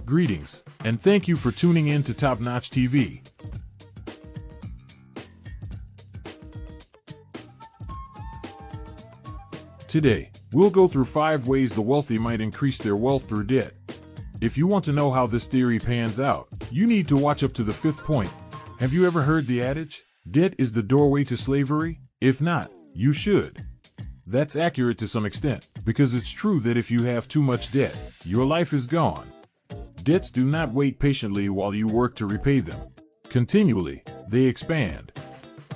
Greetings, and thank you for tuning in to Top Notch TV. Today, we'll go through 5 ways the wealthy might increase their wealth through debt. If you want to know how this theory pans out, you need to watch up to the 5th point. Have you ever heard the adage, debt is the doorway to slavery? If not, you should. That's accurate to some extent, because it's true that if you have too much debt, your life is gone. Debts do not wait patiently while you work to repay them. Continually, they expand.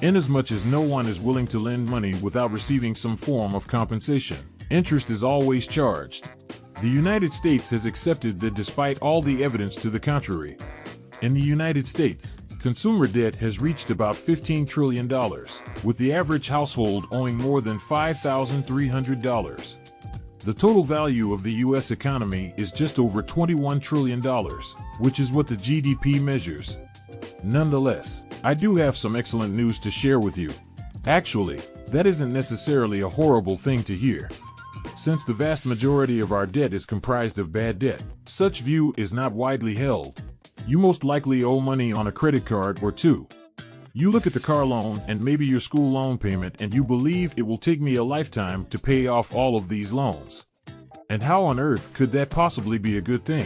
Inasmuch as no one is willing to lend money without receiving some form of compensation, interest is always charged. The United States has accepted that despite all the evidence to the contrary. In the United States, consumer debt has reached about $15 trillion, with the average household owing more than $5,300. The total value of the U.S. economy is just over $21 trillion, which is what the GDP measures. Nonetheless, I do have some excellent news to share with you. Actually, that isn't necessarily a horrible thing to hear. Since the vast majority of our debt is comprised of bad debt, such view is not widely held. You most likely owe money on a credit card or two. You look at the car loan and maybe your school loan payment and you believe it will take me a lifetime to pay off all of these loans. And how on earth could that possibly be a good thing?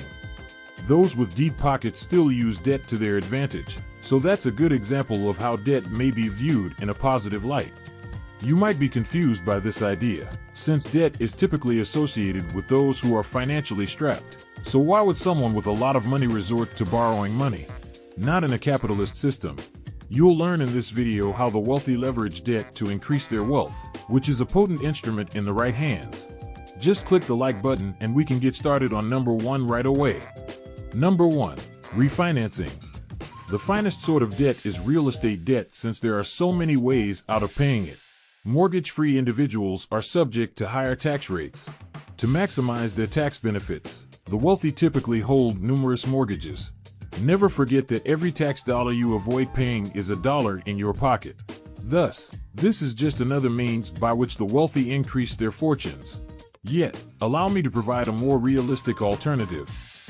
Those with deep pockets still use debt to their advantage, so that's a good example of how debt may be viewed in a positive light. You might be confused by this idea, since debt is typically associated with those who are financially strapped. So why would someone with a lot of money resort to borrowing money? Not in a capitalist system. You'll learn in this video how the wealthy leverage debt to increase their wealth, which is a potent instrument in the right hands. Just click the like button and we can get started on number 1 right away. Number 1. Refinancing. The finest sort of debt is real estate debt, since there are so many ways out of paying it. Mortgage-free individuals are subject to higher tax rates. To maximize their tax benefits, the wealthy typically hold numerous mortgages. Never forget that every tax dollar you avoid paying is a dollar in your pocket. Thus, this is just another means by which the wealthy increase their fortunes. Yet, allow me to provide a more realistic alternative.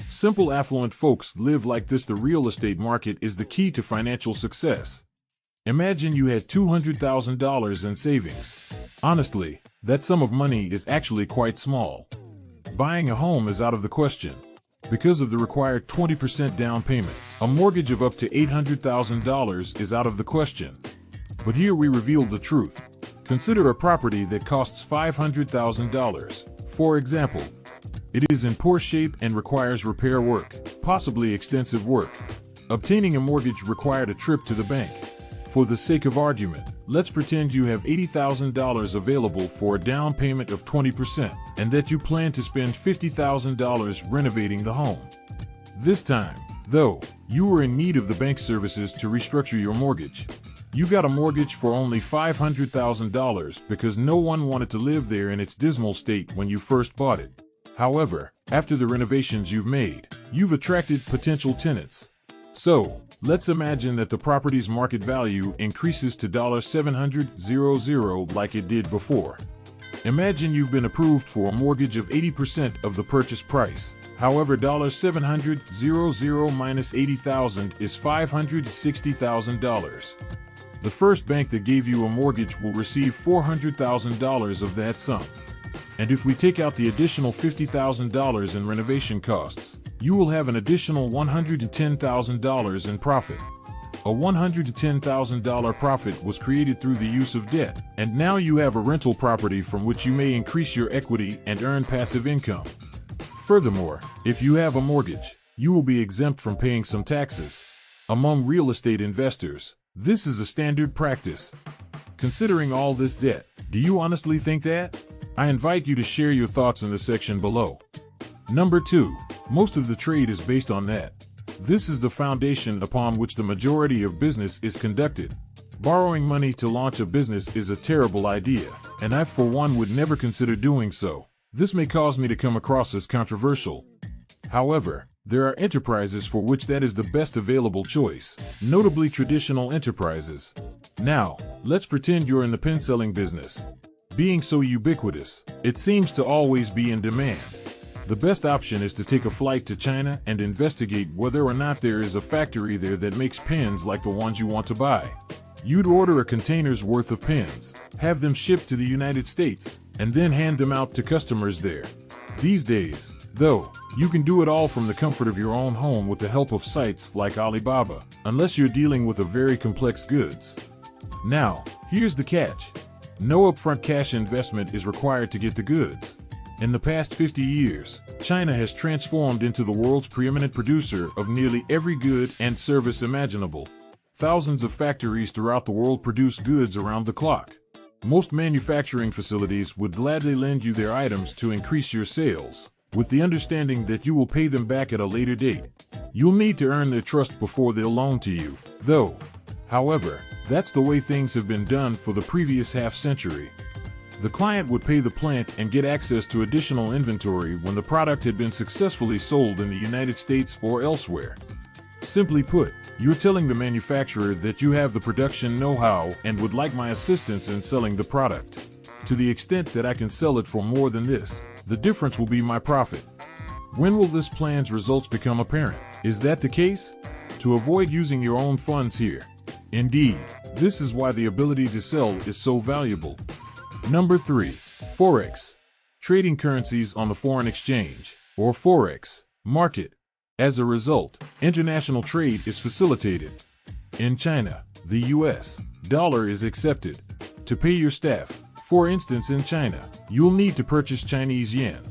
Simple affluent folks live like this. The real estate market is the key to financial success. Imagine you had $200,000 in savings. Honestly, that sum of money is actually quite small. Buying a home is out of the question. Because of the required 20% down payment, a mortgage of up to $800,000 is out of the question. But here we reveal the truth. Consider a property that costs $500,000. For example, it is in poor shape and requires repair work, possibly extensive work. Obtaining a mortgage required a trip to the bank. For the sake of argument, let's pretend you have $80,000 available for a down payment of 20%, and that you plan to spend $50,000 renovating the home. This time, though, you were in need of the bank services to restructure your mortgage. You got a mortgage for only $500,000 because no one wanted to live there in its dismal state when you first bought it. However, after the renovations you've made, you've attracted potential tenants. So, let's imagine that the property's market value increases to $700,000 like it did before. Imagine you've been approved for a mortgage of 80% of the purchase price. However, $700,000 minus $80,000 is $560,000. The first bank that gave you a mortgage will receive $400,000 of that sum. And if we take out the additional $50,000 in renovation costs, you will have an additional $110,000 in profit. A $110,000 profit was created through the use of debt, and now you have a rental property from which you may increase your equity and earn passive income. Furthermore, if you have a mortgage, you will be exempt from paying some taxes. Among real estate investors, this is a standard practice. Considering all this debt, do you honestly think that? I invite you to share your thoughts in the section below. Number 2. Most of the trade is based on that. This is the foundation upon which the majority of business is conducted. Borrowing money to launch a business is a terrible idea, and I for one would never consider doing so. This may cause me to come across as controversial. However, there are enterprises for which that is the best available choice, notably traditional enterprises. Now, let's pretend you're in the pen selling business. Being so ubiquitous, it seems to always be in demand. The best option is to take a flight to China and investigate whether or not there is a factory there that makes pens like the ones you want to buy. You'd order a container's worth of pens, have them shipped to the United States, and then hand them out to customers there. These days, though, you can do it all from the comfort of your own home with the help of sites like Alibaba, unless you're dealing with a very complex goods. Now, here's the catch. No upfront cash investment is required to get the goods. In the past 50 years, China has transformed into the world's preeminent producer of nearly every good and service imaginable. Thousands of factories throughout the world produce goods around the clock. Most manufacturing facilities would gladly lend you their items to increase your sales, with the understanding that you will pay them back at a later date. You'll need to earn their trust before they'll loan to you, though. However, that's the way things have been done for the previous half-century. The client would pay the plant and get access to additional inventory when the product had been successfully sold in the United States or elsewhere. Simply put, you're telling the manufacturer that you have the production know-how and would like my assistance in selling the product. To the extent that I can sell it for more than this, the difference will be my profit. When will this plan's results become apparent? Is that the case? To avoid using your own funds here. Indeed, this is why the ability to sell is so valuable. Number 3. Forex. Trading currencies on the foreign exchange, or Forex, market. As a result, international trade is facilitated. In China, the US dollar is accepted. To pay your staff, for instance in China, you'll need to purchase Chinese yen.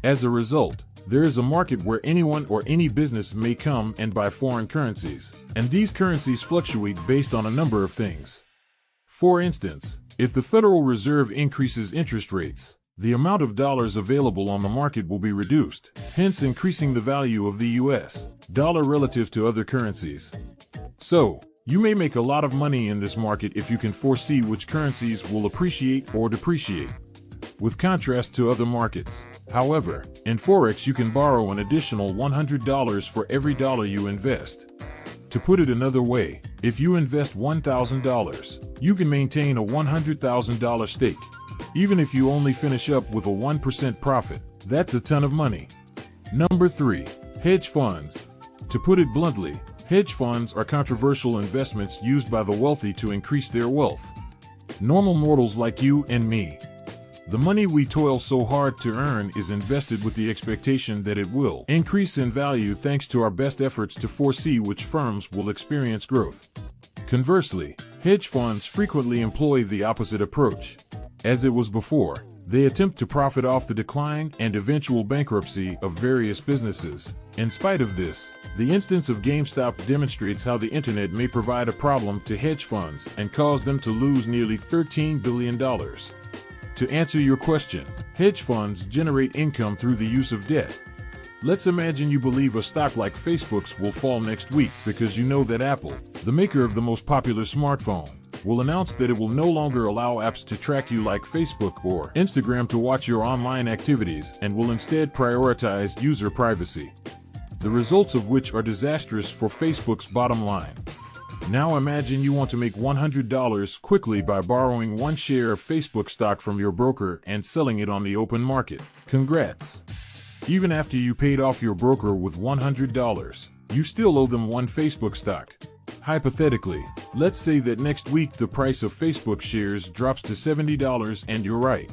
As a result, there is a market where anyone or any business may come and buy foreign currencies, and these currencies fluctuate based on a number of things. For instance, if the Federal Reserve increases interest rates, the amount of dollars available on the market will be reduced, hence increasing the value of the US dollar relative to other currencies. So, you may make a lot of money in this market if you can foresee which currencies will appreciate or depreciate. With contrast to other markets, however, in Forex you can borrow an additional $100 for every dollar you invest. To put it another way, if you invest $1,000, you can maintain a $100,000 stake. Even if you only finish up with a 1% profit, that's a ton of money. Number 3. Hedge funds. To put it bluntly, hedge funds are controversial investments used by the wealthy to increase their wealth. Normal mortals like you and me. The money we toil so hard to earn is invested with the expectation that it will increase in value thanks to our best efforts to foresee which firms will experience growth. Conversely, hedge funds frequently employ the opposite approach. As it was before, they attempt to profit off the decline and eventual bankruptcy of various businesses. In spite of this, the instance of GameStop demonstrates how the internet may provide a problem to hedge funds and cause them to lose nearly $13 billion. To answer your question, hedge funds generate income through the use of debt. Let's imagine you believe a stock like Facebook's will fall next week because you know that Apple, the maker of the most popular smartphone, will announce that it will no longer allow apps to track you like Facebook or Instagram to watch your online activities and will instead prioritize user privacy. The results of which are disastrous for Facebook's bottom line. Now imagine you want to make $100 quickly by borrowing one share of Facebook stock from your broker and selling it on the open market. Congrats! Even after you paid off your broker with $100, you still owe them one Facebook stock. Hypothetically, let's say that next week the price of Facebook shares drops to $70 and you're right.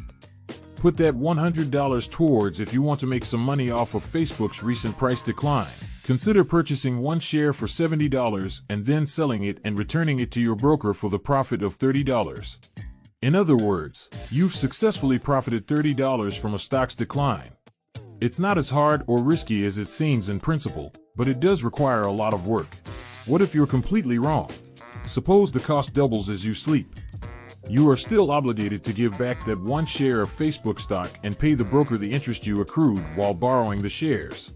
Put that $100 towards if you want to make some money off of Facebook's recent price decline. Consider purchasing one share for $70 and then selling it and returning it to your broker for the profit of $30. In other words, you've successfully profited $30 from a stock's decline. It's not as hard or risky as it seems in principle, but it does require a lot of work. What if you're completely wrong? Suppose the cost doubles as you sleep. You are still obligated to give back that one share of Facebook stock and pay the broker the interest you accrued while borrowing the shares.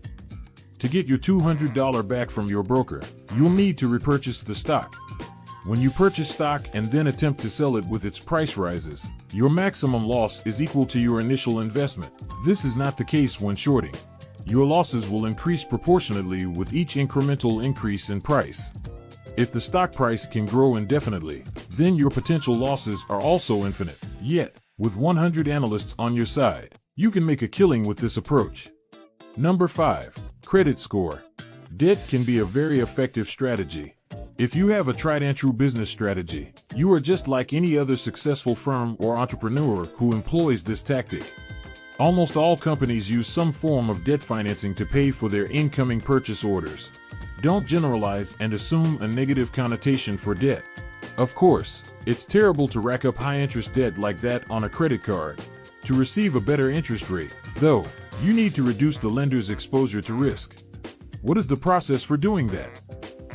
To get your $200 back from your broker, you'll need to repurchase the stock. When you purchase stock and then attempt to sell it with its price rises, your maximum loss is equal to your initial investment. This is not the case when shorting. Your losses will increase proportionately with each incremental increase in price. If the stock price can grow indefinitely, then your potential losses are also infinite. Yet, with 100 analysts on your side, you can make a killing with this approach. Number 5. Credit score. Debt can be a very effective strategy. If you have a tried and true business strategy, you are just like any other successful firm or entrepreneur who employs this tactic. Almost all companies use some form of debt financing to pay for their incoming purchase orders. Don't generalize and assume a negative connotation for debt. Of course, it's terrible to rack up high-interest debt like that on a credit card. To receive a better interest rate, though, you need to reduce the lender's exposure to risk. What is the process for doing that?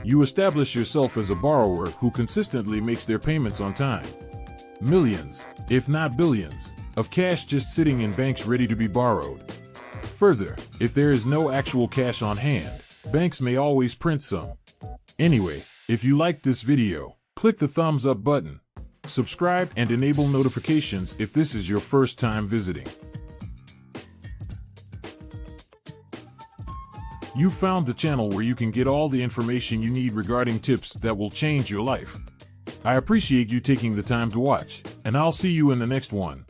You establish yourself as a borrower who consistently makes their payments on time. Millions, if not billions, of cash just sitting in banks ready to be borrowed. Further, if there is no actual cash on hand, banks may always print some. Anyway, if you liked this video, click the thumbs up button. Subscribe and enable notifications if this is your first time visiting. You've found the channel where you can get all the information you need regarding tips that will change your life. I appreciate you taking the time to watch, and I'll see you in the next one.